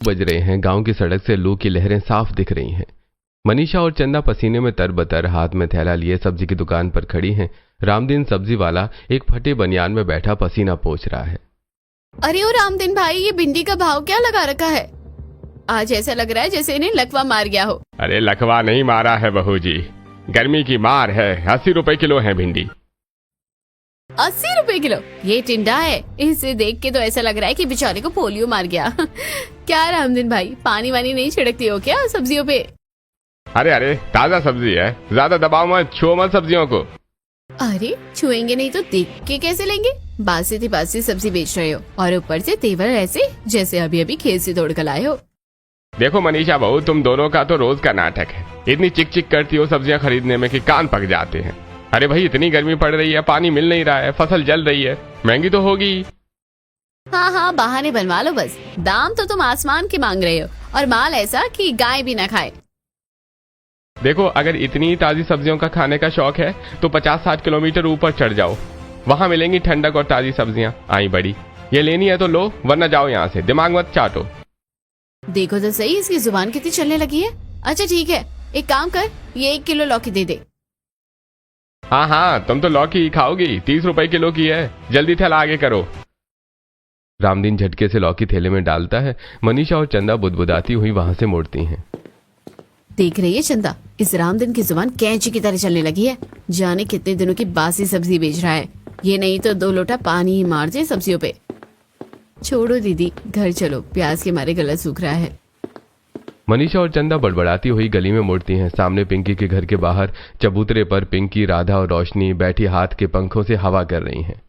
बज रहे हैं। गांव की सड़क से लू की लहरें साफ दिख रही हैं। मनीषा और चंदा पसीने में तरबतर हाथ में थैला लिए सब्जी की दुकान पर खड़ी हैं। रामदीन सब्जी वाला एक फटे बनियान में बैठा पसीना पोंछ रहा है। अरे ओ रामदीन भाई, ये भिंडी का भाव क्या लगा रखा है? आज ऐसा लग रहा है जैसे इन्हें लकवा मार गया हो। अरे लकवा नहीं मारा है बहू जी, गर्मी की मार है। 80 रुपए किलो है भिंडी। 80 रुपए किलो? ये टिंडा है। इसे देख के तो ऐसा लग रहा है कि बेचारे को पोलियो मार गया। क्या रामदीन भाई, पानी वानी नहीं छिड़कती हो क्या सब्जियों पे? अरे ताजा सब्जी है, ज्यादा दबाव मत, छुओ मत सब्जियों को। अरे छुएंगे नहीं तो देख के कैसे लेंगे? बासी थी बासी सब्जी बेच रहे हो और ऊपर से तेवर ऐसे जैसे अभी अभी खेत से तोड़ कर लाए हो। देखो मनीषा बहू, तुम दोनों का तो रोज का नाटक है। इतनी चिक चिक करती हो सब्जियां खरीदने में कि कान पक जाते हैं। अरे भाई, इतनी गर्मी पड़ रही है, पानी मिल नहीं रहा है, फसल जल रही है, महंगी तो होगी। हाँ, बहाने बनवा लो बस। दाम तो तुम आसमान के मांग रहे हो और माल ऐसा कि गाय भी ना खाए। देखो, अगर इतनी ताजी सब्जियों का खाने का शौक है तो 50-60 किलोमीटर ऊपर चढ़ जाओ, वहां मिलेंगी ठंडक और ताजी सब्जियां। आई बड़ी, ये लेनी है तो लो, वरना जाओ यहाँ से, दिमाग मत चाटो। देखो तो सही, इसकी जुबान कितनी चलने लगी है। अच्छा ठीक है, एक काम कर, ये 1 किलो लौकी दे दे। हाँ, तुम तो लौकी खाओगी, 30 रुपए किलो की है। जल्दी थैला आगे करो। रामदीन झटके से लौकी थैले में डालता है। मनीषा और चंदा बुदबुदाती हुई वहां से मुड़ती हैं। देख रही है चंदा, इस रामदीन की जुबान कैंची की तरह चलने लगी है। जाने कितने दिनों की बासी सब्जी बेच रहा है। ये नहीं तो 2 लोटा पानी ही मार दे सब्जियों पे। छोड़ो दीदी, घर चलो, प्यास के मारे गला सूख रहा है। मनीषा और चंदा बड़बड़ाती हुई गली में मुड़ती हैं। सामने पिंकी के घर के बाहर चबूतरे पर पिंकी, राधा और रोशनी बैठी हाथ के पंखों से हवा कर रही हैं।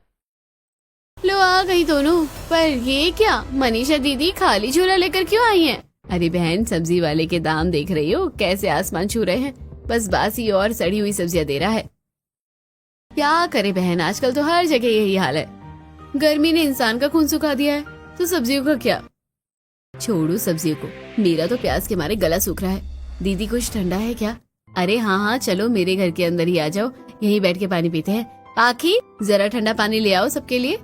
लो आ गई दोनों। पर ये क्या, मनीषा दीदी खाली झोला लेकर क्यों आई हैं? अरे बहन, सब्जी वाले के दाम देख रही हो कैसे आसमान छू रहे हैं। बस बासी और सड़ी हुई सब्जियां दे रहा है। क्या करे बहन, आजकल तो हर जगह यही हाल है। गर्मी ने इंसान का खून सुखा दिया है, तो सब्जियों का क्या? छोड़ो सब्जियों को, मेरा तो प्यास के मारे गला सूख रहा है। दीदी कुछ ठंडा है क्या? अरे हाँ, चलो मेरे घर के अंदर ही आ जाओ, यहीं बैठ के पानी पीते हैं। पाखी, जरा ठंडा पानी ले आओ सबके लिए।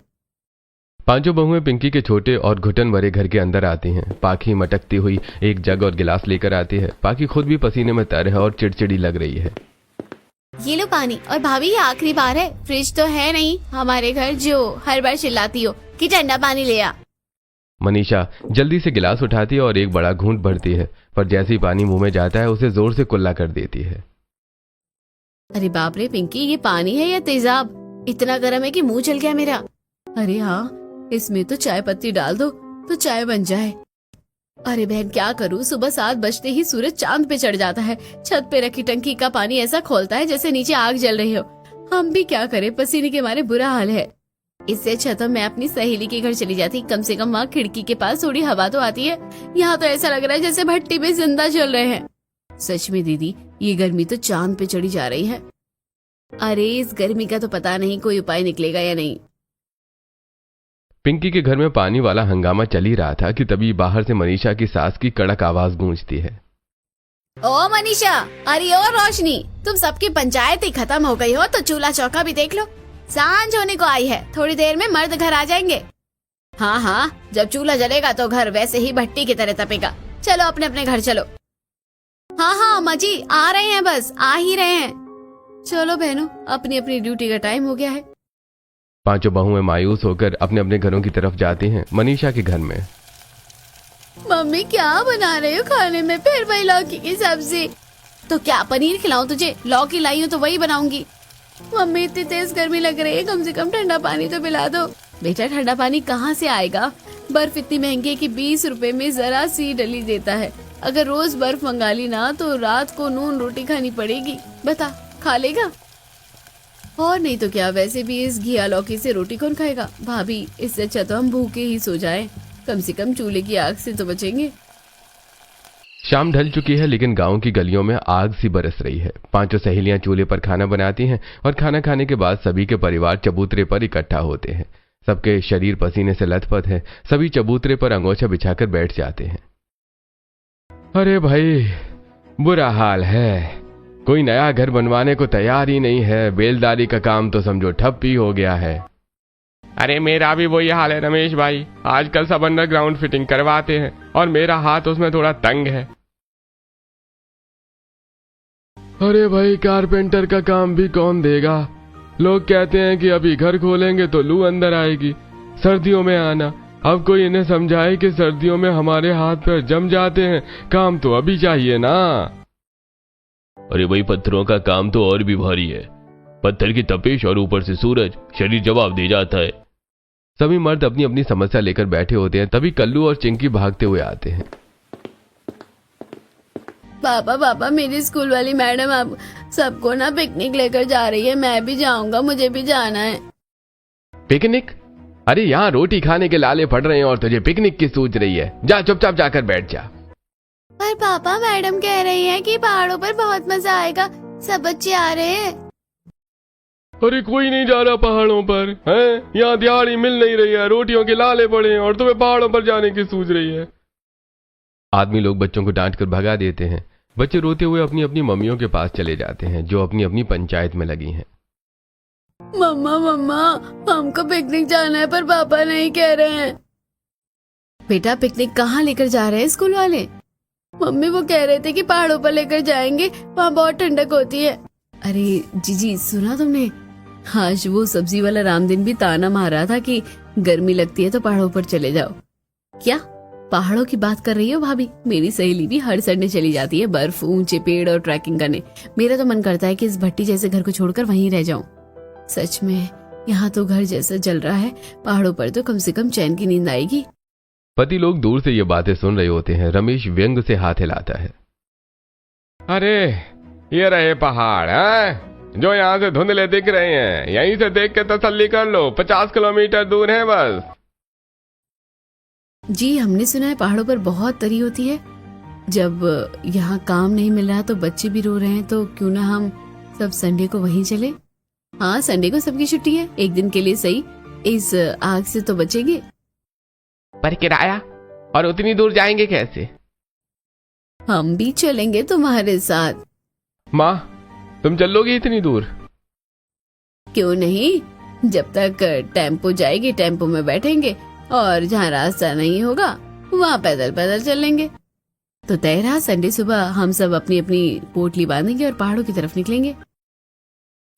पांचों बहुएं पिंकी के छोटे और घुटन भरे घर के अंदर आती हैं। पाखी मटकती हुई एक जग और गिलास लेकर आती है। पाखी खुद भी पसीने में तर है और चिड़चिड़ी लग रही है। ये लो पानी। और भाभी, ये आखिरी बार है, फ्रिज तो है नहीं हमारे घर जो हर बार चिल्लाती हो कि ठंडा पानी ले आ। मनीषा जल्दी से गिलास उठाती है और एक बड़ा घूंट भरती है, पर जैसे ही पानी मुंह में जाता है उसे जोर से कुल्ला कर देती है। अरे बाप रे पिंकी, ये पानी है या तेजाब? इतना गर्म है कि मुंह जल गया मेरा। अरे हाँ, इसमें तो चाय पत्ती डाल दो तो चाय बन जाए। अरे बहन क्या करूँ, सुबह 7 बजते ही सूरज चांद पे चढ़ जाता है। छत पे रखी टंकी का पानी ऐसा खोलता है जैसे नीचे आग जल रही हो। हम भी क्या करें, पसीने के मारे बुरा हाल है। इससे अच्छा तो मैं अपनी सहेली के घर चली जाती, कम से कम वहाँ खिड़की के पास थोड़ी हवा तो आती है। यहाँ तो ऐसा लग रहा है जैसे भट्टी पे जिंदा जल रहे हैं। सच में दीदी, ये गर्मी तो चांद पे चढ़ी जा रही है। अरे इस गर्मी का तो पता नहीं कोई उपाय निकलेगा या नहीं। पिंकी के घर में पानी वाला हंगामा चल ही रहा था कि तभी बाहर से मनीषा की सास की कड़क आवाज गूंजती है। ओ मनीषा, अरे ओ रोशनी, तुम सबकी पंचायत ही खत्म हो गई हो तो चूल्हा चौका भी देख लो। सांझ होने को आई है, थोड़ी देर में मर्द घर आ जाएंगे। हाँ, जब चूल्हा जलेगा तो घर वैसे ही भट्टी की तरह तपेगा। चलो अपने अपने घर चलो। हाँ अम्मा जी, आ रहे हैं, बस आ ही रहे हैं। चलो बहनों, अपनी अपनी ड्यूटी का टाइम हो गया है। पांचों बहुएं मायूस होकर अपने अपने घरों की तरफ जाती हैं। मनीषा के घर में मम्मी क्या बना रहे हो खाने में? फिर वही लौकी की सब्जी। तो क्या पनीर खिलाऊं तुझे? लौकी लाई हूँ तो वही बनाऊंगी। मम्मी इतनी तेज गर्मी लग रही है, कम से कम ठंडा पानी तो पिला दो। बेटा ठंडा पानी कहाँ से आएगा? बर्फ इतनी महंगी है कि 20 रुपए में जरा सी डली देता है। अगर रोज बर्फ मंगा ली ना तो रात को नून रोटी खानी पड़ेगी। बता, खा लेगा? और नहीं तो क्या, वैसे भी इस घिया लौकी से रोटी कौन खाएगा? भाभी, इससे अच्छा तो हम भूखे ही सो जाएं। कम से कम चूल्हे की आग से तो बचेंगे। शाम ढल चुकी है, लेकिन गांव की गलियों में आग सी बरस रही है। पांचों सहेलियां चूल्हे पर खाना बनाती हैं और खाना खाने के बाद सभी के परिवार चबूतरे पर इकट्ठा होते हैं। सबके शरीर पसीने से लथपथ है। सभी चबूतरे पर अंगोछा बिछाकर बैठ जाते हैं। अरे भाई, बुरा हाल है। कोई नया घर बनवाने को तैयार ही नहीं है। बेलदारी का काम तो समझो ठप ही हो गया है। अरे मेरा भी वही हाल है रमेश भाई, आजकल सब अंडरग्राउंड फिटिंग करवाते हैं और मेरा हाथ उसमें थोड़ा तंग है। अरे भाई, कारपेंटर का काम भी कौन देगा? लोग कहते हैं कि अभी घर खोलेंगे तो लू अंदर आएगी, सर्दियों में आना। अब कोई इन्हें समझाए कि सर्दियों में हमारे हाथ पैर जम जाते हैं, काम तो अभी चाहिए ना। अरे भाई, पत्थरों का काम तो और भी भारी है। पत्थर की तपिश और ऊपर से सूरज, शरीर जवाब दे जाता है। सभी मर्द अपनी अपनी समस्या लेकर बैठे होते हैं, तभी कल्लू और चिंकी भागते हुए आते हैं। पापा मेरी स्कूल वाली मैडम अब सबको ना पिकनिक लेकर जा रही है, मैं भी जाऊंगा, मुझे भी जाना है। पिकनिक? अरे यहाँ रोटी खाने के लाले पड़ रहे हैं और तुझे पिकनिक की सोच रही है? जा चुपचाप जाकर बैठ जा। पर पापा मैडम कह रही है कि पहाड़ों पर बहुत मजा आएगा, सब बच्चे आ रहे हैं। अरे कोई नहीं जा रहा पहाड़ों पर, हैं? यहाँ दिहाड़ी मिल नहीं रही है, रोटियों के लाले पड़े हैं और तुम्हें पहाड़ों पर जाने की सोच रही है। आदमी लोग बच्चों को डांट कर भगा देते हैं। बच्चे रोते हुए अपनी अपनी मम्मियों के पास चले जाते हैं, जो अपनी अपनी पंचायत में लगी हैं। मम्मा हमको पिकनिक जाना है, पर पापा नहीं कह रहे हैं। बेटा पिकनिक कहाँ लेकर जा रहे हैं स्कूल वाले? मम्मी वो कह रहे थे कि पहाड़ों पर लेकर जाएंगे, वहाँ बहुत ठंडक होती है। अरे जीजी सुना तुमने? आज वो सब्जी वाला रामदीन भी ताना मार रहा था कि गर्मी लगती है तो पहाड़ों पर चले जाओ। क्या पहाड़ों की बात कर रही हो भाभी? मेरी सहेली भी हर संडे चली जाती है बर्फ, ऊंचे पेड़ और ट्रैकिंग करने। मेरा तो मन करता है कि इस भट्टी जैसे घर को छोड़कर वहीं रह जाऊं। सच में यहाँ तो घर जैसा चल रहा है, पहाड़ों पर तो कम से कम चैन की नींद आएगी। पति लोग दूर से ये बातें सुन रहे होते हैं। रमेश व्यंग से हाथ हिलाता है। अरे ये रहे पहाड़ हैं, जो यहाँ से धुंधले दिख रहे हैं, यहीं से देख के तसल्ली कर लो, 50 किलोमीटर दूर है बस। जी हमने सुना है पहाड़ों पर बहुत तरी होती है। जब यहाँ काम नहीं मिल रहा तो बच्चे भी रो रहे हैं, तो क्यों ना हम सब संडे को वहीं चले। हाँ संडे को सबकी छुट्टी है, एक दिन के लिए सही, इस आग से तो बचेंगे। पर किराया? और उतनी दूर जाएंगे कैसे? हम भी चलेंगे तुम्हारे साथ। माँ तुम चलोगी इतनी दूर? क्यों नहीं, जब तक टेम्पो जाएगी टेम्पो में बैठेंगे और जहाँ रास्ता नहीं होगा वहाँ पैदल पैदल चलेंगे। तो तय रहा, संडे सुबह हम सब अपनी अपनी पोटली बांधेंगे और पहाड़ों की तरफ निकलेंगे।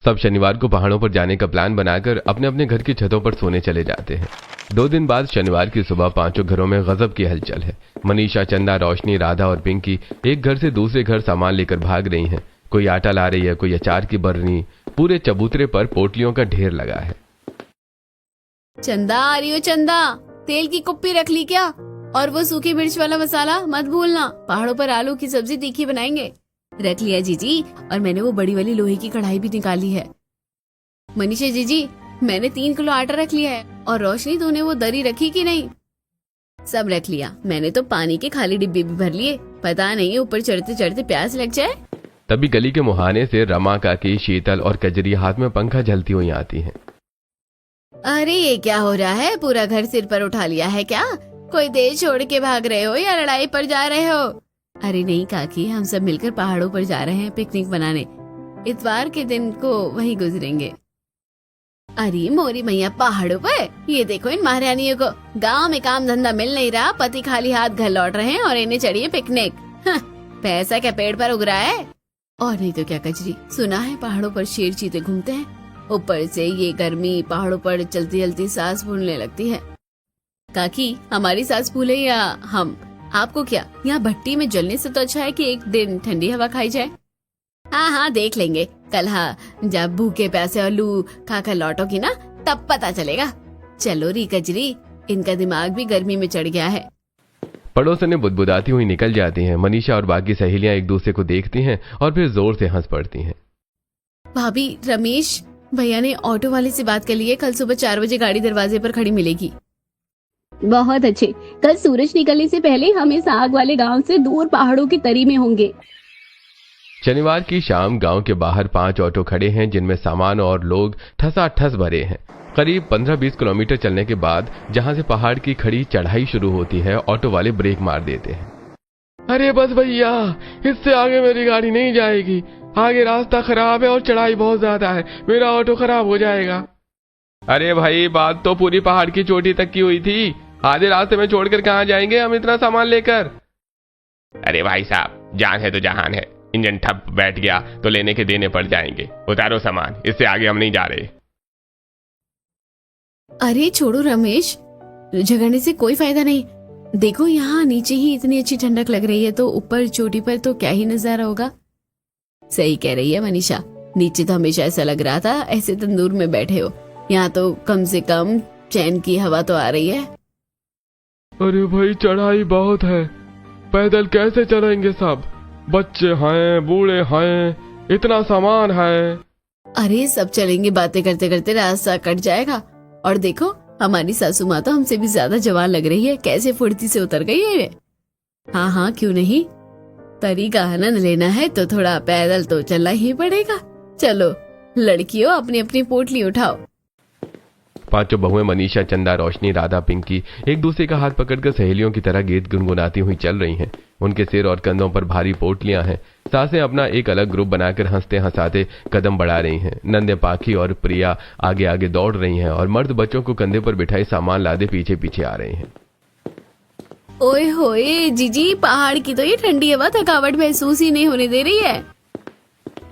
सब शनिवार को पहाड़ों पर जाने का प्लान बनाकर अपने अपने घर की छतों पर सोने चले जाते हैं। 2 दिन बाद शनिवार की सुबह पांचों घरों में गजब की हलचल है। मनीषा, चंदा, रोशनी, राधा और पिंकी एक घर से दूसरे घर सामान लेकर भाग रही हैं। कोई आटा ला रही है, कोई अचार की बर्नी। पूरे चबूतरे पर पोटलियों का ढेर लगा है। चंदा आ रही हो चंदा, तेल की कुप्पी रख ली क्या? और वो सूखी मिर्च वाला मसाला मत भूलना, पहाड़ों पर आलू की सब्जी तीखी बनाएंगे। रख लिया जीजी, और मैंने वो बड़ी वाली लोहे की कढ़ाई भी निकाली है। मनीषा जीजी मैंने 3 किलो आटा रख लिया है। और रोशनी तूने वो दरी रखी कि नहीं? सब रख लिया, मैंने तो पानी के खाली डिब्बे भी भर लिए, पता नहीं ऊपर चढ़ते चढ़ते प्यास लग जाए। तभी गली के मुहाने से रमा काकी, शीतल और कजरी हाथ में पंखा झलती हुई आती हैं। अरे ये क्या हो रहा है, पूरा घर सिर पर उठा लिया है क्या? कोई देश छोड़ के भाग रहे हो या लड़ाई पर जा रहे हो? अरे नहीं काकी, हम सब मिलकर पहाड़ों पर जा रहे हैं पिकनिक बनाने, इतवार के दिन को वहीं गुजरेंगे। अरे मोरी मैया, पहाड़ों पर? ये देखो इन महारानियों को, गांव में काम धंधा मिल नहीं रहा, पति खाली हाथ घर लौट रहे हैं और इन्हें चढ़िए पिकनिक। पैसा क्या पेड़ पर उग रहा है? और नहीं तो क्या कजरी, सुना है पहाड़ों पर शेर चीते घूमते हैं। ऊपर से ये गर्मी, पहाड़ों पर चलती चलती सांस फूलने लगती है। काकी हमारी सांस फूले या हम? आपको क्या, यहाँ भट्टी में जलने से तो अच्छा है कि एक दिन ठंडी हवा खाई जाए। हाँ देख लेंगे कल, हाँ जब भूखे प्यासे और लू खाकर लौटोगी ना तब पता चलेगा। चलो री कजरी, इनका दिमाग भी गर्मी में चढ़ गया है। पड़ोसनें बुदबुदाती हुई निकल जाती हैं। मनीषा और बाकी सहेलियां एक दूसरे को देखती हैं और फिर जोर से हंस पड़ती हैं। भाभी, रमेश भैया ने ऑटो वाले से बात कर ली है, कल सुबह 4 बजे गाड़ी दरवाजे पर खड़ी मिलेगी। बहुत अच्छे, कल सूरज निकलने से पहले हम इस आग वाले गांव से दूर पहाड़ों की तरी में होंगे। शनिवार की शाम गांव के बाहर 5 ऑटो खड़े हैं, जिनमें सामान और लोग ठसाठस भरे हैं। करीब 15-20 किलोमीटर चलने के बाद जहां से पहाड़ की खड़ी चढ़ाई शुरू होती है, ऑटो वाले ब्रेक मार देते हैं। अरे बस भैया, इससे आगे मेरी गाड़ी नहीं जाएगी, आगे रास्ता खराब है और चढ़ाई बहुत ज्यादा है, मेरा ऑटो खराब हो जाएगा। अरे भाई बात तो पूरी पहाड़ की चोटी तक की हुई थी, आधे रास्ते में छोड़कर कहाँ जाएंगे हम इतना सामान लेकर। अरे भाई साहब, जान है तो जहान है, इंजन ठप बैठ गया तो लेने के देने पड़ जाएंगे, उतारो सामान, इससे आगे हम नहीं जा रहे। अरे छोड़ो रमेश, झगड़ने से कोई फायदा नहीं। देखो यहाँ नीचे ही इतनी अच्छी ठंडक लग रही है, तो ऊपर चोटी पर तो क्या ही नजारा होगा। सही कह रही है मनीषा, नीचे तो हमेशा ऐसा लग रहा था ऐसे तंदूर में बैठे हो, यहाँ तो कम से कम चैन की हवा तो आ रही है। अरे भाई चढ़ाई बहुत है, पैदल कैसे चलेंगे सब, बच्चे हैं बूढ़े हैं, इतना सामान है। अरे सब चलेंगे, बातें करते करते रास्ता कट जाएगा। और देखो हमारी सासू माँ तो हमसे भी ज्यादा जवान लग रही है, कैसे फुर्ती से उतर गई है ये। हाँ हाँ क्यों नहीं, तरी का आनंद लेना है तो थोड़ा पैदल तो चलना ही पड़ेगा। चलो लड़कियों अपनी अपनी पोटली उठाओ। पांचों बहुएं मनीषा, चंदा, रोशनी, राधा, पिंकी एक दूसरे का हाथ पकड़कर सहेलियों की तरह गीत गुनगुनाती हुई चल रही हैं। उनके सिर और कंधों पर भारी पोटलियां हैं। सासें अपना एक अलग ग्रुप बनाकर हंसते हंसाते कदम बढ़ा रही हैं। नंदे, पाखी और प्रिया आगे आगे दौड़ रही हैं और मर्द बच्चों को कंधे पर बिठाए सामान लादे पीछे पीछे आ रहे हैं। ओए होए जीजी, पहाड़ की तो ये ठंडी हवा थकावट महसूस ही नहीं होने दे रही है।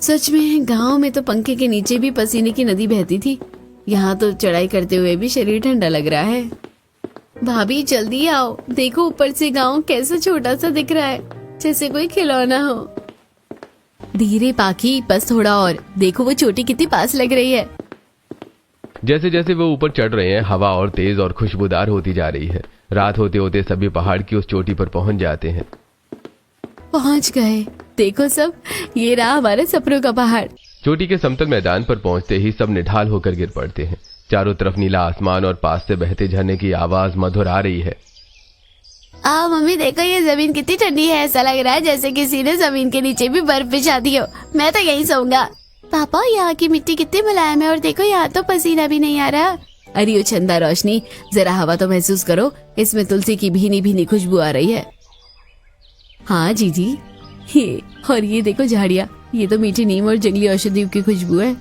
सच में गांव में तो पंखे के नीचे भी पसीने की नदी बहती थी, यहाँ तो चढ़ाई करते हुए भी शरीर ठंडा लग रहा है। भाभी जल्दी आओ, देखो ऊपर से गांव कैसा छोटा सा दिख रहा है, जैसे कोई खिलौना हो। धीरे पाखी, बस थोड़ा और, देखो वो चोटी कितनी पास लग रही है। जैसे जैसे वो ऊपर चढ़ रहे हैं, हवा और तेज और खुशबूदार होती जा रही है। रात होते होते सभी पहाड़ की उस चोटी पर पहुंच जाते हैं। पहुंच गए, देखो सब, ये रहा हमारे सपनों का पहाड़। चोटी के समतल मैदान पर पहुंचते ही सब निढाल होकर गिर पड़ते हैं। चारों तरफ नीला आसमान और पास से बहते झरने की आवाज मधुर आ रही है। मम्मी देखो ये जमीन कितनी ठंडी है, ऐसा लग रहा है जैसे किसी ने जमीन के नीचे भी बर्फ बिछा दी हो। मैं तो यहीं सोऊंगा। पापा यहाँ की मिट्टी कितनी मुलायम है, और देखो यहाँ तो पसीना भी नहीं आ रहा। अरे ओ चंदा, रोशनी, जरा हवा तो महसूस करो, इसमें तुलसी की भीनी भीनी खुशबू आ रही है। हाँ जीजी, ये और ये देखो झाड़ियाँ, ये तो मीठी नीम और जंगली औषधियों की खुशबू है।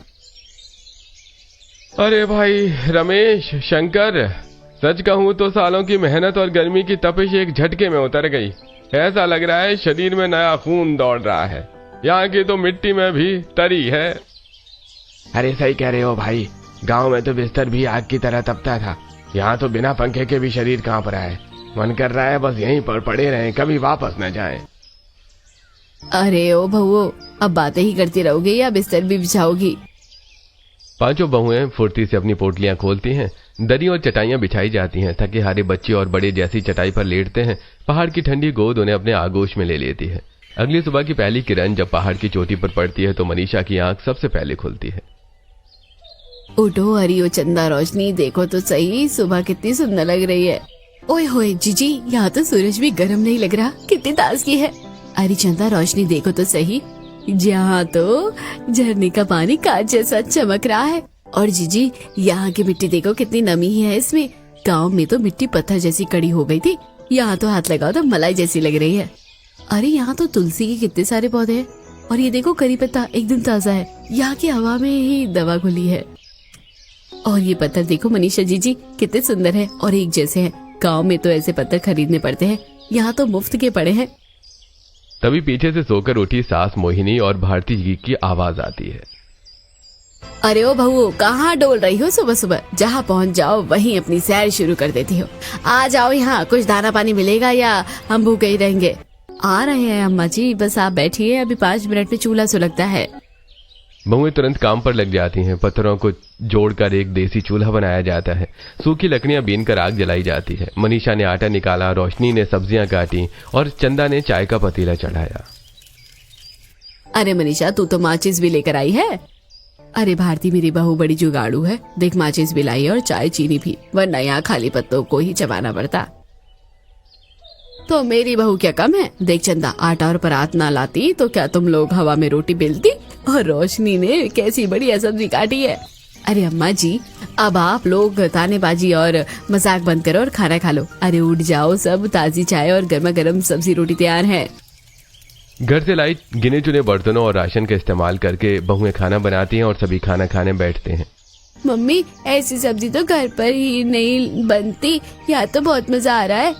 अरे भाई रमेश, शंकर, सच कहूं तो सालों की मेहनत और गर्मी की तपिश एक झटके में उतर गई। ऐसा लग रहा है शरीर में नया खून दौड़ रहा है। यहाँ की तो मिट्टी में भी तरी है। अरे सही कह रहे हो भाई, गांव में तो बिस्तर भी आग की तरह तपता था, यहाँ तो बिना पंखे के भी शरीर कांप रहा है। मन कर रहा है बस यहीं पर पड़े रहें, कभी वापस न जाएं। अरे ओ बहुओ, अब बातें ही करती रहोगे या बिस्तर भी बिछाओगी? पांचों बहुएं फुर्ती से अपनी पोटलियां खोलती हैं। दरी और चटाइयां बिछाई जाती हैं। थके हारे बच्चे और बड़े जैसी चटाई पर लेटते हैं। पहाड़ की ठंडी गोद उन्हें अपने आगोश में ले लेती है। अगली सुबह की पहली किरण जब पहाड़ की चोटी पर पड़ती है तो मनीषा की आंख सबसे पहले खुलती है। उठो हरियो चंदा, रोशनी, देखो तो सही, सुबह कितनी सुंदर लग रही है। ओए होए जीजी, यहाँ तो सूरज भी गर्म नहीं लग रहा, कितनी ताजगी है। अरे चंदा, रोशनी, देखो तो सही, यहाँ तो झरने का पानी कांच जैसा चमक रहा है। और जीजी, यहाँ की मिट्टी देखो कितनी नमी है इसमें। गांव में तो मिट्टी पत्थर जैसी कड़ी हो गई थी, यहाँ तो हाथ लगाओ तो मलाई जैसी लग रही है। अरे यहाँ तो तुलसी के कितने सारे पौधे हैं, और ये देखो करी पत्ता एकदम ताजा है। यहाँ की हवा में ही दवा घुली है। और ये पत्थर देखो मनीषा जीजी, कितने सुंदर है और एक जैसे हैं। गांव में तो ऐसे पत्थर खरीदने पड़ते हैं, यहाँ तो मुफ्त के पड़े हैं। तभी पीछे से सोकर उठी सास मोहिनी और भारती जी की आवाज आती है। अरे ओ बहू, कहाँ डोल रही हो सुबह सुबह? जहाँ पहुँच जाओ वहीं अपनी सैर शुरू कर देती हो। आ जाओ यहाँ, कुछ दाना पानी मिलेगा या हम भूखे ही रहेंगे। आ रहे हैं अम्मा जी, बस आप बैठिए, अभी 5 मिनट में चूल्हा सुलगता है। बहुएं तुरंत काम पर लग जाती हैं। पत्थरों को जोड़कर एक देसी चूल्हा बनाया जाता है। सूखी लकड़ियां बीनकर आग जलाई जाती है। मनीषा ने आटा निकाला, रोशनी ने सब्जियां काटी और चंदा ने चाय का पतीला चढ़ाया। अरे मनीषा, तू तो माचिस भी लेकर आई है। अरे भारती, मेरी बहू बड़ी जुगाड़ू है, देख माचिस भी लाई और चाय चीनी भी, वरना यहाँ खाली पत्तों को ही चबाना पड़ता। तो मेरी बहू क्या कम है? देख चंदा, आटा और परात ना लाती तो क्या तुम लोग हवा में रोटी बेलती? और रोशनी ने कैसी बढ़िया सब्जी काटी है। अरे अम्मा जी, अब आप लोग तानेबाजी और मजाक बंद करो और खाना खा लो। अरे उठ जाओ सब, ताजी चाय और गर्मा गर्म सब्जी रोटी तैयार है। घर से लाई गिने चुने बर्तनों और राशन का इस्तेमाल करके बहुएं खाना बनाती हैं और सभी खाना खाने बैठते हैं। मम्मी ऐसी सब्जी तो घर पर ही नहीं बनती, यहाँ तो बहुत मजा आ रहा है।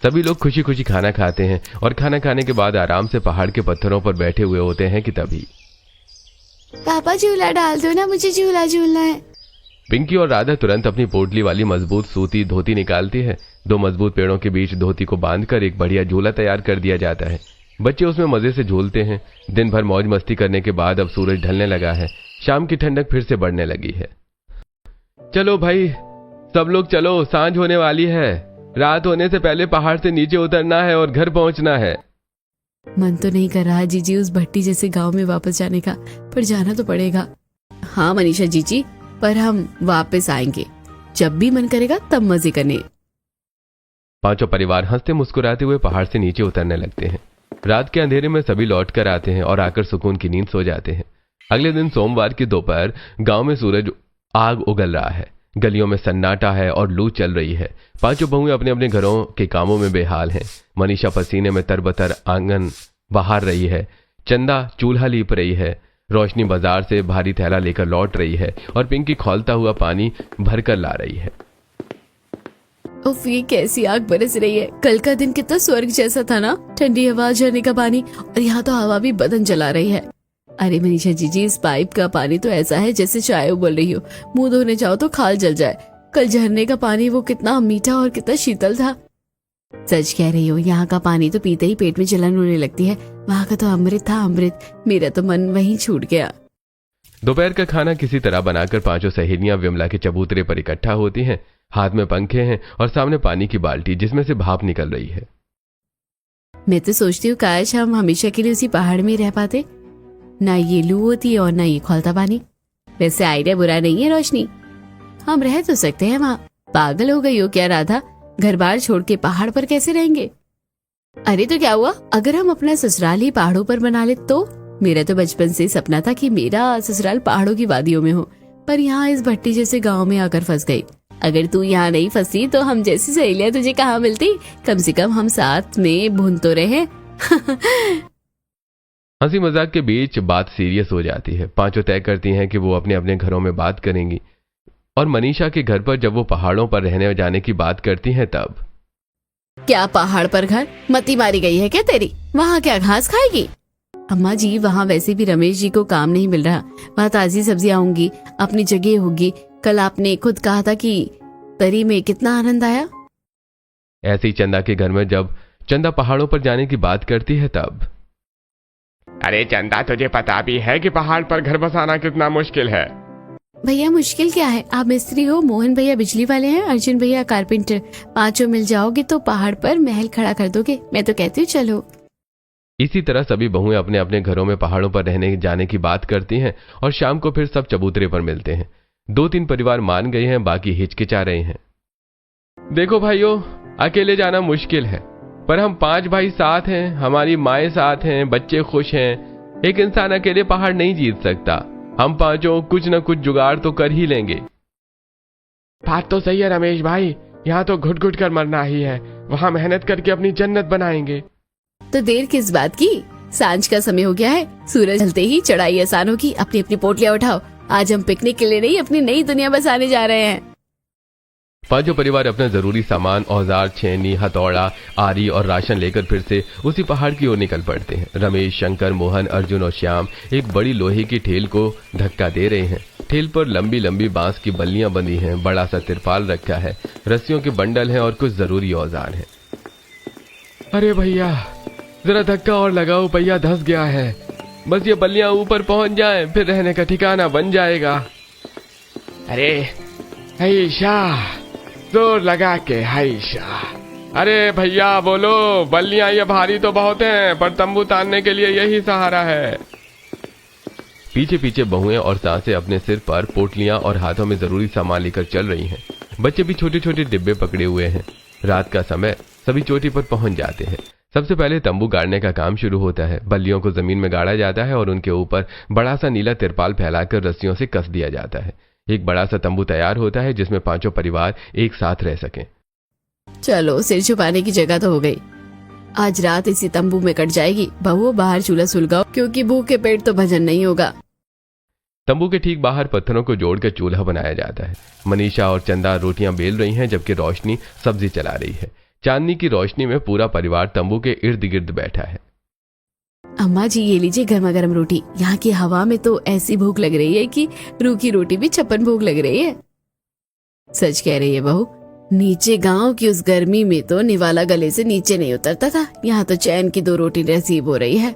सभी लोग खुशी खुशी खाना खाते हैं और खाना खाने के बाद आराम से पहाड़ के पत्थरों पर बैठे हुए होते हैं कि तभी पापा झूला डाल दो ना, मुझे झूला झूलना है। पिंकी और राधा तुरंत अपनी पोटली वाली मजबूत सूती धोती निकालती है। 2 मजबूत पेड़ों के बीच धोती को बांधकर एक बढ़िया झूला तैयार कर दिया जाता है। बच्चे उसमें मजे से झूलते हैं। दिन भर मौज मस्ती करने के बाद अब सूरज ढलने लगा है। शाम की ठंडक फिर से बढ़ने लगी है। चलो भाई सब लोग चलो, सांझ होने वाली है। रात होने से पहले पहाड़ से नीचे उतरना है और घर पहुंचना है। मन तो नहीं कर रहा जीजी उस भट्टी जैसे गांव में वापस जाने का, पर जाना तो पड़ेगा। हाँ मनीषा जीजी, पर हम वापस आएंगे, जब भी मन करेगा तब मजे करने। पांचों परिवार हंसते मुस्कुराते हुए पहाड़ से नीचे उतरने लगते हैं। रात के अंधेरे में सभी लौट कर आते हैं और आकर सुकून की नींद सो जाते हैं। अगले दिन सोमवार की दोपहर गांव में सूरज आग उगल रहा है। गलियों में सन्नाटा है और लू चल रही है। पांचों बहुएं अपने अपने घरों के कामों में बेहाल हैं। मनीषा पसीने में तरबतर आंगन बहार रही है। चंदा चूल्हा लीप रही है। रोशनी बाजार से भारी थैला लेकर लौट रही है और पिंकी खौलता हुआ पानी भरकर ला रही है। उफ, ये कैसी आग बरस रही है। कल का दिन कितना स्वर्ग जैसा था ना, ठंडी हवा, झरने का पानी, और यहाँ तो हवा भी बदन जला रही है। अरे मनीषा जीजी, इस पाइप का पानी तो ऐसा है जैसे चाय उबल रही हो, मुंह धोने जाओ तो खाल जल जाए। कल झरने का पानी वो कितना मीठा और कितना शीतल था। सच कह रही हो, यहाँ का पानी तो पीते ही पेट में जलन होने लगती है। वहाँ का तो अमृत था अमृत, मेरा तो मन वहीं छूट गया। दोपहर का खाना किसी तरह बनाकर पांचों सहेलियां विमला के चबूतरे पर इकट्ठा होती हैं। हाथ में पंखे हैं और सामने पानी की बाल्टी जिसमें से भाप निकल रही है। मैं तो सोचती हूँ काश हम हमेशा के लिए उसी पहाड़ में रह पाते, ना ये लू होती और ना ये खौलता पानी। वैसे आइडिया बुरा नहीं है रोशनी, हम रह तो सकते हैं वहाँ। पागल हो गई हो क्या राधा, घर बार छोड़ के पहाड़ पर कैसे रहेंगे? अरे तो क्या हुआ अगर हम अपना ससुराल ही पहाड़ों पर बना ले तो? मेरा तो बचपन से सपना था कि मेरा ससुराल पहाड़ों की वादियों में हो, पर यहाँ इस भट्टी जैसे गांव में आकर फंस गई। अगर तू यहाँ नहीं फंसी तो हम जैसी सहेलियां तुझे कहाँ मिलती? कम से कम हम साथ में भून तो रहे। हंसी मजाक के बीच बात सीरियस हो जाती है। पांचों तय करती हैं कि वो अपने अपने घरों में बात करेंगी और मनीषा के घर पर जब वो पहाड़ों पर रहने जाने की बात करती हैं तब। क्या पहाड़ पर घर? मती मारी गई है क्या तेरी? वहाँ क्या घास खाएगी? अम्मा जी, वहाँ वैसे भी रमेश जी को काम नहीं मिल रहा, वहाँ ताजी सब्जियां होंगी, अपनी जगह होगी। कल आपने खुद कहा था कि तरी में कितना आनंद आया। ऐसे ही चंदा के घर में जब चंदा पहाड़ों पर जाने की बात करती है तब। अरे चंदा, तुझे पता भी है कि पहाड़ पर घर बसाना कितना मुश्किल है। भैया मुश्किल क्या है, आप मिस्त्री हो, मोहन भैया बिजली वाले हैं, अर्जुन भैया कारपेंटर, पांचों मिल जाओगे तो पहाड़ पर महल खड़ा कर दोगे। मैं तो कहती हूँ चलो। इसी तरह सभी बहुएं अपने अपने घरों में पहाड़ों पर रहने जाने की बात करती हैं और शाम को फिर सब चबूतरे पर मिलते हैं। 2-3 परिवार मान गए हैं, बाकी हिचकिचा रहे हैं। देखो भाइयों, अकेले जाना मुश्किल है, पर हम 5 भाई साथ हैं, हमारी माएं साथ हैं, बच्चे खुश हैं। एक इंसान अकेले पहाड़ नहीं जीत सकता। हम पांचों कुछ न कुछ जुगाड़ तो कर ही लेंगे। बात तो सही है रमेश भाई, यहाँ तो घुट घुट कर मरना ही है, वहाँ मेहनत करके अपनी जन्नत बनाएंगे। तो देर किस बात की, सांझ का समय हो गया है, सूरज ढलते ही चढ़ाई आसान होगी। अपनी अपनी पोटलियां उठाओ, आज हम पिकनिक के लिए नहीं अपनी नई दुनिया बसाने जा रहे हैं। पांचों परिवार अपना जरूरी सामान, औजार, छेनी, हथौड़ा, आरी और राशन लेकर फिर से उसी पहाड़ की ओर निकल पड़ते हैं। रमेश, शंकर, मोहन, अर्जुन और श्याम एक बड़ी लोहे की ठेल को धक्का दे रहे हैं। ठेल पर लंबी लंबी बांस की बल्लियां बंधी हैं, बड़ा सा तिरपाल रखा है, रस्सियों के बंडल हैं और कुछ जरूरी औजार हैं। अरे भैया जरा धक्का और लगाओ, भैया धंस गया है। बस ये बल्लियां ऊपर पहुंच जाएं, फिर रहने का ठिकाना बन जाएगा। अरे हैशा, जोर लगा के हैशा। अरे भैया बोलो, बल्लियां ये भारी तो बहुत हैं, पर तंबू तानने के लिए यही सहारा है। पीछे पीछे बहुएं और सासें अपने सिर पर पोटलियां और हाथों में जरूरी सामान लेकर चल रही हैं। बच्चे भी छोटे छोटे डिब्बे पकड़े हुए हैं। रात का समय, सभी चोटी पर पहुंच जाते हैं। सबसे पहले तंबू गाड़ने का काम शुरू होता है। बल्लियों को जमीन में गाड़ा जाता है और उनके ऊपर बड़ा सा नीला तिरपाल फैलाकर रस्सियों से कस दिया जाता है। एक बड़ा सा तंबू तैयार होता है जिसमें पांचों परिवार एक साथ रह सकें। चलो, सिर छुपाने की जगह तो हो गई। आज रात इसी तंबू में कट जाएगी। बहुओं बाहर चूल्हा सुलगाओ, क्योंकि भूखे पेट तो भजन नहीं होगा। तंबू के ठीक बाहर पत्थरों को जोड़कर चूल्हा बनाया जाता है। मनीषा और चंदा रोटियां बेल रही हैं, जबकि रोशनी सब्जी चला रही है। चांदनी की रोशनी में पूरा परिवार तंबू के इर्द गिर्द बैठा है। अम्मा जी ये लीजिए गर्मा गर्म रोटी। यहाँ की हवा में तो ऐसी भूख लग रही है कि रूखी रोटी भी छप्पन भूख लग रही है। सच कह रही है बहू, नीचे गांव की उस गर्मी में तो निवाला गले से नीचे नहीं उतरता था। यहाँ तो चैन की 2 रोटी नसीब हो रही है।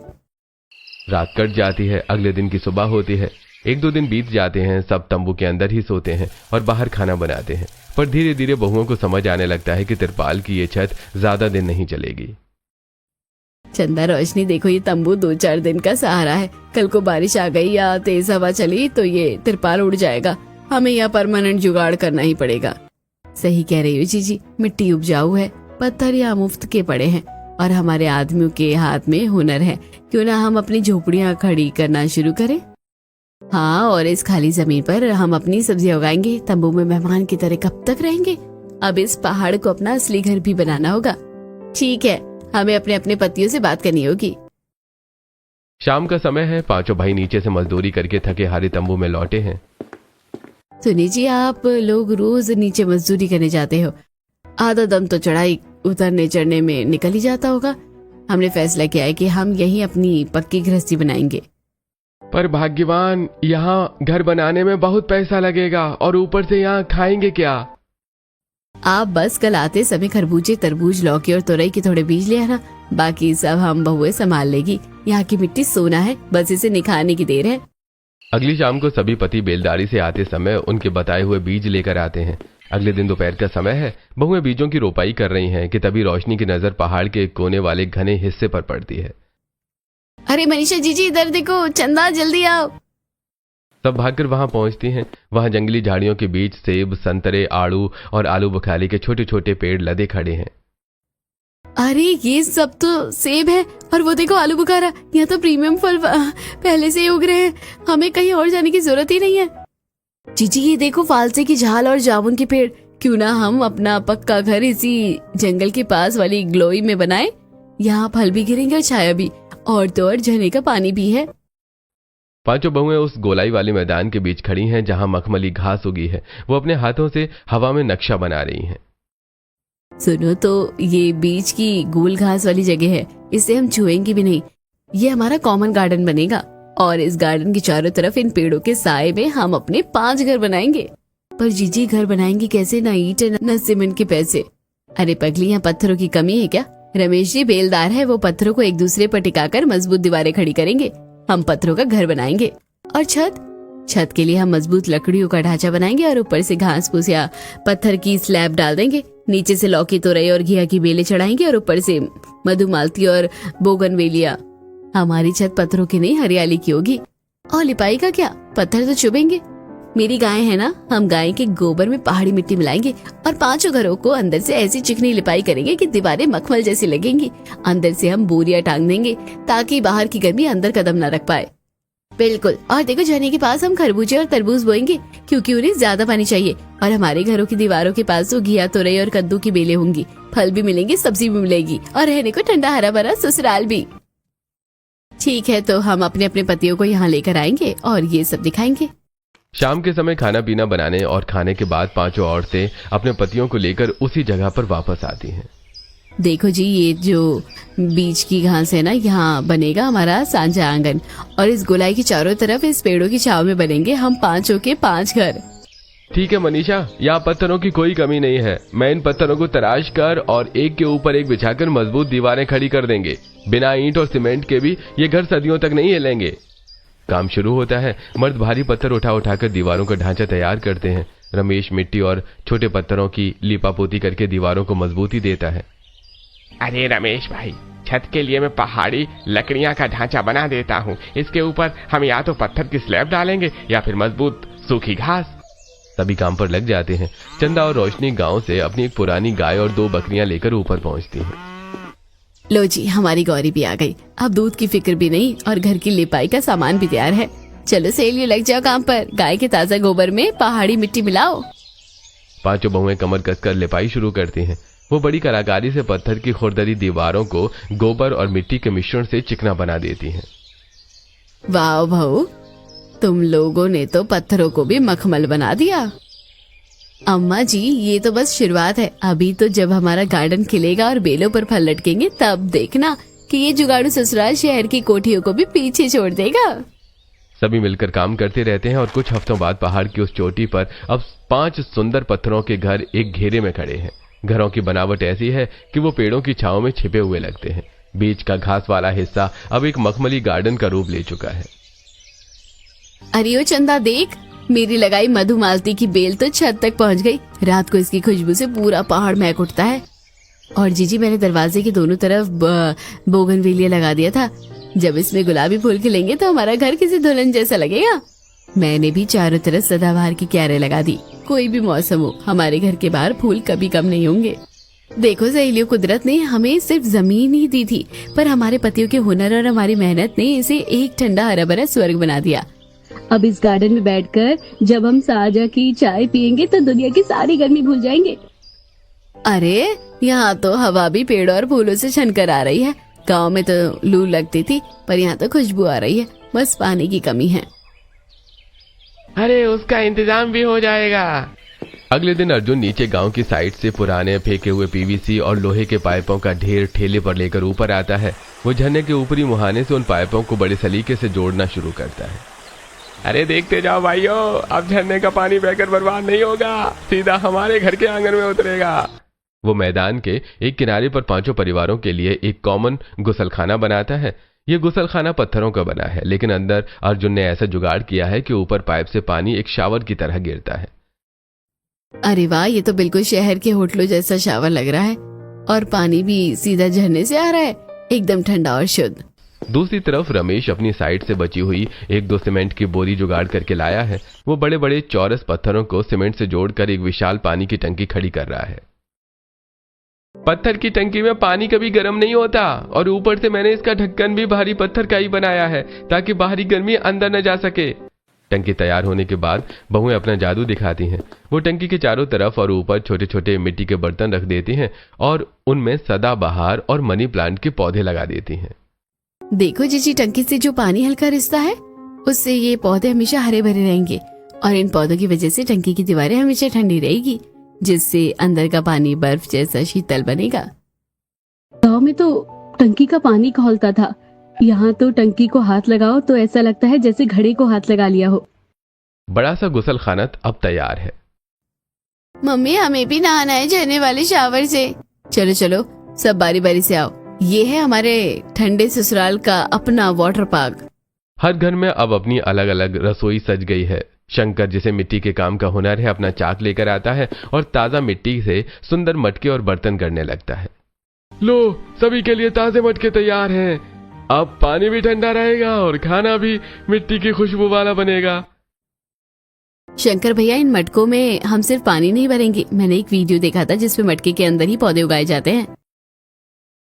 रात कट जाती है, अगले दिन की सुबह होती है। 1-2 दिन बीत जाते हैं, सब तंबू के अंदर ही सोते हैं और बाहर खाना बनाते हैं। पर धीरे धीरे बहुओं को समझ आने लगता है कि तिरपाल की ये छत ज्यादा दिन नहीं चलेगी। चंदा रोशनी देखो, ये तंबू 2-4 दिन का सहारा है। कल को बारिश आ गई या तेज हवा चली तो ये तिरपाल उड़ जाएगा। हमें यह परमानेंट जुगाड़ करना ही पड़ेगा। सही कह रही हो जीजी, मिट्टी उपजाऊ है, पत्थर यहाँ मुफ्त के पड़े हैं और हमारे आदमियों के हाथ में हुनर है। क्यों ना हम अपनी झोपड़ियाँ खड़ी करना शुरू करें। हाँ, और इस खाली जमीन पर हम अपनी सब्जियां उगाएंगे। तंबू में मेहमान की तरह कब तक रहेंगे? अब इस पहाड़ को अपना असली घर भी बनाना होगा। ठीक है, हमें अपने अपने पतियों से बात करनी होगी। शाम का समय है। 5 भाई नीचे से मजदूरी करके थके हारे तंबू में लौटे हैं। सुनी जी, आप लोग रोज नीचे मजदूरी करने जाते हो। आधा दम तो चढ़ाई उतरने चढ़ने में निकल ही जाता होगा। हमने फैसला किया है कि हम यहीं अपनी पक्की गृहस्थी बनाएंगे। पर भाग्यवान, यहाँ घर बनाने में बहुत पैसा लगेगा और ऊपर से यहाँ खाएंगे क्या? आप बस कल आते समय खरबूजे, तरबूज, लौकी और तुरई के थोड़े बीज ले आना। बाकी सब हम बहुएं संभाल लेगी। यहाँ की मिट्टी सोना है, बस इसे निखारने की देर है। अगली शाम को सभी पति बेलदारी से आते समय उनके बताए हुए बीज लेकर आते हैं। अगले दिन दोपहर का समय है। बहुएं बीजों की रोपाई कर रही हैं कि तभी रोशनी की नजर पहाड़ के कोने वाले घने हिस्से पर पड़ती है। अरे मनीषा जीजी, इधर देखो, चंदा जल्दी आओ। सब भागकर वहां पहुंचती हैं। वहां जंगली झाड़ियों के बीच सेब, संतरे, आड़ू और आलू बुखारे के छोटे छोटे पेड़ लदे खड़े हैं। अरे ये सब तो सेब है, और वो देखो आलू बुखारा। यहाँ तो प्रीमियम फल पहले से ही उग रहे हैं। हमें कहीं और जाने की जरूरत ही नहीं है। जीजी ये देखो, फालसे की झाल और जामुन के पेड़। क्यों ना हम अपना पक्का घर इसी जंगल के पास वाली ग्लोई में बनाए। यहाँ फल भी गिरेंगे और छाया भी, और तो और झरने का पानी भी है। 5 बहुएं उस गोलाई वाले मैदान के बीच खड़ी हैं जहां मखमली घास उगी है। वो अपने हाथों से हवा में नक्शा बना रही हैं। सुनो तो, ये बीच की गोल घास वाली जगह है, इसे हम छुएंगे भी नहीं। ये हमारा कॉमन गार्डन बनेगा और इस गार्डन के चारों तरफ इन पेड़ों के साए में हम अपने 5 घर बनाएंगे। पर जीजी घर बनाएंगे कैसे? ना ईंट न सीमेंट के पैसे। अरे पगली, यहाँ पत्थरों की कमी है क्या? रमेश जी बेलदार है, वो पत्थरों को एक दूसरे पर टिकाकर मजबूत दीवारें खड़ी करेंगे। हम पत्थरों का घर बनाएंगे। और छत के लिए हम मजबूत लकड़ियों का ढांचा बनाएंगे और ऊपर से घास फूस या पत्थर की स्लैब डाल देंगे। नीचे से लौकी, तोरई और घिया की बेलें चढ़ाएंगे और ऊपर से मधुमालती और बोगनवेलिया। हमारी छत पत्थरों की नहीं, हरियाली की होगी। और लिपाई का क्या? पत्थर तो चुभेंगे। मेरी गाय है ना, हम गाय के गोबर में पहाड़ी मिट्टी मिलाएंगे और 5 घरों को अंदर से ऐसी चिकनी लिपाई करेंगे कि दीवारें मखमल जैसी लगेंगी। अंदर से हम बोरियां टांग देंगे ताकि बाहर की गर्मी अंदर कदम न रख पाए। बिल्कुल। और देखो, झरने के पास हम खरबूजे और तरबूज बोएंगे क्योंकि उन्हें ज्यादा पानी चाहिए। और हमारे घरों की दीवारों के पास तो घिया, तोरई और कद्दू की बेलें होंगी। फल भी मिलेंगे, सब्जी भी मिलेगी और रहने को ठंडा हरा भरा ससुराल भी। ठीक है, तो हम अपने अपने पतियों को यहाँ लेकर आएंगे और ये सब दिखाएंगे। शाम के समय खाना पीना बनाने और खाने के बाद 5 औरतें अपने पतियों को लेकर उसी जगह पर वापस आती हैं। देखो जी, ये जो बीच की घास है ना, यहाँ बनेगा हमारा सांझा आंगन और इस गोलाई की चारों तरफ इस पेड़ों की छाव में बनेंगे हम 5 के 5 घर। ठीक है मनीषा, यहाँ पत्थरों की कोई कमी नहीं है। मैं इन पत्थरों को तराश कर और एक के ऊपर एक बिछाकर मजबूत दीवारें खड़ी कर देंगे। बिना ईंट और सीमेंट के भी ये घर सदियों तक नहीं हिलेंगे। काम शुरू होता है। मर्द भारी पत्थर उठा उठाकर दीवारों का ढांचा तैयार करते हैं। रमेश मिट्टी और छोटे पत्थरों की लीपापोती करके दीवारों को मजबूती देता है। अरे रमेश भाई, छत के लिए मैं पहाड़ी लकड़ियां का ढांचा बना देता हूँ। इसके ऊपर हम या तो पत्थर की स्लैब डालेंगे या फिर मजबूत सूखी घास। सभी काम पर लग जाते हैं। चंदा और रोशनी गांव से अपनी एक पुरानी गाय और 2 बकरियां लेकर ऊपर पहुंचती हैं। लो जी, हमारी गौरी भी आ गई। अब दूध की फिक्र भी नहीं और घर की लिपाई का सामान भी तैयार है। चलो सहेलियों, लग जाओ काम पर। गाय के ताजा गोबर में पहाड़ी मिट्टी मिलाओ। 5 बहुएं कमर कसकर लिपाई शुरू करती हैं। वो बड़ी कलाकारी से पत्थर की खुरदरी दीवारों को गोबर और मिट्टी के मिश्रण से चिकना बना देती हैं। वाह भाऊ, तुम लोगों ने तो पत्थरों को भी मखमल बना दिया। अम्मा जी, ये तो बस शुरुआत है। अभी तो जब हमारा गार्डन खिलेगा और बेलों पर फल लटकेंगे तब देखना कि ये जुगाड़ू ससुराल शहर की कोठियों को भी पीछे छोड़ देगा। सभी मिलकर काम करते रहते हैं और कुछ हफ्तों बाद पहाड़ की उस चोटी पर अब 5 सुंदर पत्थरों के घर एक घेरे में खड़े हैं। घरों की बनावट ऐसी है कि वो पेड़ों की छांव में छिपे हुए लगते हैं। बीच का घास वाला हिस्सा अब एक मखमली गार्डन का रूप ले चुका है। अरे ओ चंदा, देख, मेरी लगाई मधुमालती की बेल तो छत तक पहुंच गई। रात को इसकी खुशबू से पूरा पहाड़ महक उठता है। और जीजी, मैंने दरवाजे के दोनों तरफ बोगनविलिया लगा दिया था। जब इसमें गुलाबी फूल खिलेंगे तो हमारा घर किसी दुल्हन जैसा लगेगा। मैंने भी चारों तरफ सदाबहार की क्यारें लगा दी। कोई भी मौसम हो, हमारे घर के बाहर फूल कभी कम नहीं होंगे। देखो सहेलियों, कुदरत ने हमें सिर्फ जमीन ही दी थी, पर हमारे पतियों के हुनर और हमारी मेहनत ने इसे एक ठंडा हरा भरा स्वर्ग बना दिया। अब इस गार्डन में बैठकर जब हम साजा की चाय पियेंगे तो दुनिया की सारी गर्मी भूल जाएंगे। अरे, यहाँ तो हवा भी पेड़ और फूलों से छनकर आ रही है। गांव में तो लू लगती थी, पर यहाँ तो खुशबू आ रही है। बस पानी की कमी है। अरे उसका इंतजाम भी हो जाएगा। अगले दिन अर्जुन नीचे गांव की साइड से पुराने फेंके हुए पीवीसी और लोहे के पाइपों का ढेर ठेले पर लेकर ऊपर आता है। वो झरने के ऊपरी मुहाने से उन पाइपों को बड़े सलीके से जोड़ना शुरू करता है। अरे देखते जाओ भाइयों, अब झरने का पानी बहकर बर्बाद नहीं होगा, सीधा हमारे घर के आंगन में उतरेगा। वो मैदान के एक किनारे पर 5 परिवारों के लिए एक कॉमन गुसलखाना बनाता है। ये गुसलखाना पत्थरों का बना है, लेकिन अंदर अर्जुन ने ऐसा जुगाड़ किया है कि ऊपर पाइप से पानी एक शावर की तरह गिरता है। अरे वाह, ये तो बिल्कुल शहर के होटलों जैसा शावर लग रहा है। और पानी भी सीधा झरने से आ रहा है, एकदम ठंडा और शुद्ध। दूसरी तरफ रमेश अपनी साइड से बची हुई 1-2 सीमेंट की बोरी जुगाड़ करके लाया है। वो बड़े बड़े चौरस पत्थरों को सीमेंट से जोड़कर एक विशाल पानी की टंकी खड़ी कर रहा है। पत्थर की टंकी में पानी कभी गर्म नहीं होता, और ऊपर से मैंने इसका ढक्कन भी भारी पत्थर का ही बनाया है ताकि बाहरी गर्मी अंदर न जा सके। टंकी तैयार होने के बाद बहुएं अपना जादू दिखाती हैं। वो टंकी के चारों तरफ और ऊपर छोटे छोटे मिट्टी के बर्तन रख देती हैं और उनमें सदाबहार और मनी प्लांट के पौधे लगा देती हैं। देखो जीजी, टंकी से जो पानी हल्का रिसता है उससे ये पौधे हमेशा हरे भरे रहेंगे, और इन पौधों की वजह से टंकी की दीवारें हमेशा ठंडी रहेगी, जिससे अंदर का पानी बर्फ जैसा शीतल बनेगा। गाँव में तो टंकी का पानी खौलता था, यहाँ तो टंकी को हाथ लगाओ तो ऐसा लगता है जैसे घड़े को हाथ लगा लिया हो। बड़ा सा गुसलखाना अब तैयार है। मम्मी, हमें भी नहाना है झरने वाले शावर से। चलो चलो, सब बारी बारी से आओ। ये है हमारे ठंडे ससुराल का अपना वाटर पार्क। हर घर में अब अपनी अलग अलग रसोई सज गई है। शंकर, जिसे मिट्टी के काम का हुनर है, अपना चाक लेकर आता है और ताजा मिट्टी से सुंदर मटके और बर्तन करने लगता है। लो, सभी के लिए ताजे मटके तैयार हैं। अब पानी भी ठंडा रहेगा और खाना भी मिट्टी की खुशबू वाला बनेगा। शंकर भैया, इन मटकों में हम सिर्फ पानी नहीं भरेंगे। मैंने एक वीडियो देखा था जिसमें मटके के अंदर ही पौधे उगाए जाते हैं।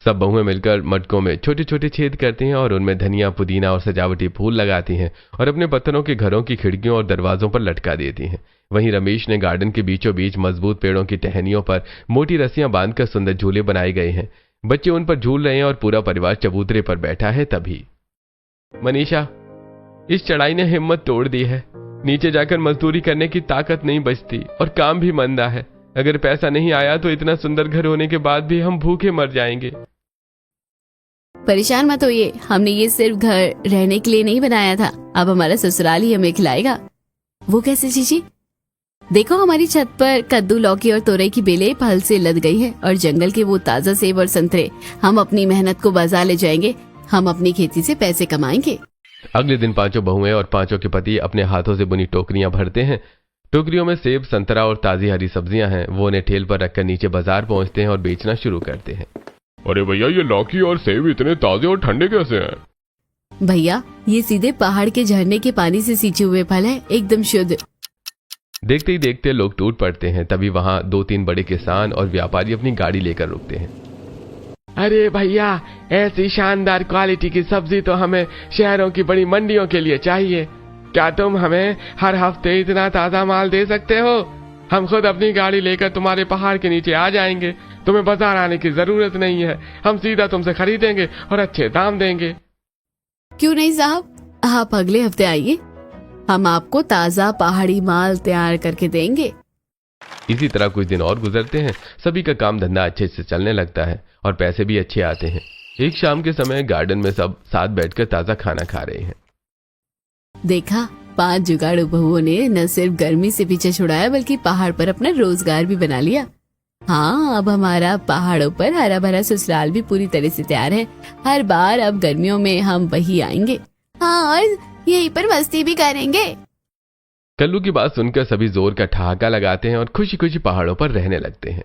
सब बहुएं मिलकर मटकों में छोटे छोटे छेद करती हैं और उनमें धनिया, पुदीना और सजावटी फूल लगाती हैं और अपने पत्थरों के घरों की खिड़कियों और दरवाजों पर लटका देती हैं। वहीं रमेश ने गार्डन के बीचों बीच मजबूत पेड़ों की टहनियों पर मोटी रस्सियां बांधकर सुंदर झूले बनाए गए हैं। बच्चे उन पर झूल रहे हैं और पूरा परिवार चबूतरे पर बैठा है। तभी मनीषा, इस चढ़ाई ने हिम्मत तोड़ दी है। नीचे जाकर मजदूरी करने की ताकत नहीं बचती और काम भी मंदा है। अगर पैसा नहीं आया तो इतना सुंदर घर होने के बाद भी हम भूखे मर जाएंगे। परेशान मत होइए, हमने ये सिर्फ घर रहने के लिए नहीं बनाया था। अब हमारा ससुराल ही हमें खिलाएगा। वो कैसे जीजी? देखो, हमारी छत पर कद्दू, लौकी और तोरई की बेलें फल से लद गई है, और जंगल के वो ताजा सेब और संतरे हम अपनी मेहनत को बाजार ले जाएंगे। हम अपनी खेती से पैसे कमाएंगे। अगले दिन 5 बहुएं और 5 के पति अपने हाथों से बुनी टोकरियां भरते हैं। टोकरियों में सेब, संतरा और ताजी हरी सब्जियां हैं। वो उन्हें ठेल पर रखकर नीचे बाजार पहुंचते हैं और बेचना शुरू करते हैं। अरे भैया, ये लौकी और सेब इतने ताजे और ठंडे कैसे हैं? भैया, ये सीधे पहाड़ के झरने के पानी से सींचे हुए फल है, एकदम शुद्ध। देखते ही देखते लोग टूट पड़ते हैं। तभी वहां 2-3 बड़े किसान और व्यापारी अपनी गाड़ी लेकर रुकते हैं। अरे भैया, ऐसी शानदार क्वालिटी की सब्जी तो हमें शहरों की बड़ी मंडियों के लिए चाहिए। क्या तुम हमें हर हफ्ते इतना ताजा माल दे सकते हो? हम खुद अपनी गाड़ी लेकर तुम्हारे पहाड़ के नीचे आ जाएंगे। तुम्हें बाजार आने की जरूरत नहीं है। हम सीधा तुमसे खरीदेंगे और अच्छे दाम देंगे। क्यों नहीं साहब, आप अगले हफ्ते आइए। हम आपको ताजा पहाड़ी माल तैयार करके देंगे। इसी तरह कुछ दिन और गुजरते हैं। सभी का काम धंधा अच्छे से चलने लगता है और पैसे भी अच्छे आते हैं। एक शाम के समय गार्डन में सब साथ बैठकर ताजा खाना खा रहे हैं। देखा, 5 जुगाड़ू बहुओं ने न सिर्फ गर्मी से पीछे छुड़ाया बल्कि पहाड़ पर अपना रोजगार भी बना लिया। हाँ, अब हमारा पहाड़ों पर हरा भरा ससुराल भी पूरी तरह से तैयार है। हर बार अब गर्मियों में हम वही आएंगे। हाँ, और यहीं पर मस्ती भी करेंगे। कल्लू की बात सुनकर सभी जोर का ठहाका लगाते हैं और खुशी खुशी पहाड़ों पर रहने लगते हैं।